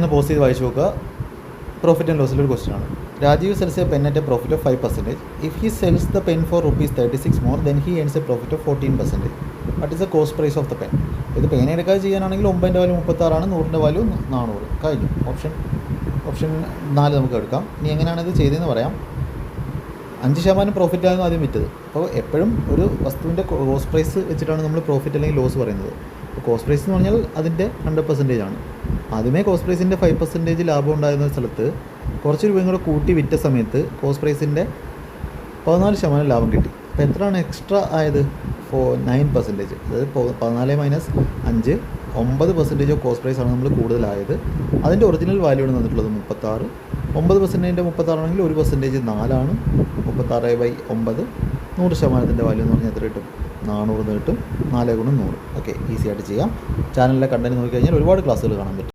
ഒന്ന് പോസ്റ്റ് ചെയ്ത് വായിച്ചു നോക്കുക. പ്രോഫിറ്റ് ആൻഡ് ലോസിലൊരു ക്വസ്റ്റ്യൻ ആണ്. Rajeev sells a pen at a profit of 5%. If he sells the pen for ₹36 more than he earns a profit of 14%. What is the cost price of the pen? ഇത് പേന എടുക്കാതെ ചെയ്യാനാണെങ്കിൽ 9ൻ്റെ value 36, 100ൻ്റെ value 400. കഴിഞ്ഞു. Option 4 നമുക്ക് എടുക്കാം. ഇനി എങ്ങനെയാണ് ഇത് ചെയ്തതെന്ന് പറയാം. 5% പ്രോഫിറ്റ് ആയിരുന്നു ആദ്യം വിറ്റത്. അപ്പോൾ എപ്പോഴും ഒരു വസ്തുവിൻ്റെ കോസ്റ്റ് പ്രൈസ് വെച്ചിട്ടാണ് നമ്മൾ പ്രോഫിറ്റ് അല്ലെങ്കിൽ ലോസ് പറയുന്നത്. കോസ്റ്റ് പ്രൈസ് എന്ന് പറഞ്ഞാൽ അതിൻ്റെ 100% ആണ്. ആദ്യമേ കോസ്റ്റ് പ്രൈസിൻ്റെ 5% ലാഭം ഉണ്ടായിരുന്ന സ്ഥലത്ത് കുറച്ച് രൂപയും കൂടെ കൂട്ടി വിറ്റ സമയത്ത് കോസ്റ്റ് പ്രൈസിൻ്റെ 14% ലാഭം കിട്ടി. അപ്പോൾ എത്രയാണ് എക്സ്ട്രാ ആയത്? 9%. അതായത് 14 മൈനസ് 5, 9% ഓഫ് കോസ്റ്റ് പ്രൈസാണ് നമ്മൾ കൂടുതലായത്. അതിൻ്റെ ഒറിജിനൽ വാല്യൂ ആണ് തന്നിട്ടുള്ളത് 36. 9%ൻ്റെ 36 ആണെങ്കിൽ 1% 4ആണ്. 36/9 100%ൻ്റെ വാല്യൂ എന്ന് പറഞ്ഞാൽ എത്ര കിട്ടും? 400 കിട്ടും. 4 × 100. ഓക്കെ, ഈസി ആയിട്ട് ചെയ്യാം. ചാനലിലെ കണ്ടന്റ് നോക്കിക്കഴിഞ്ഞാൽ ഒരുപാട് ക്ലാസ്സുകൾ കാണാൻ പറ്റും.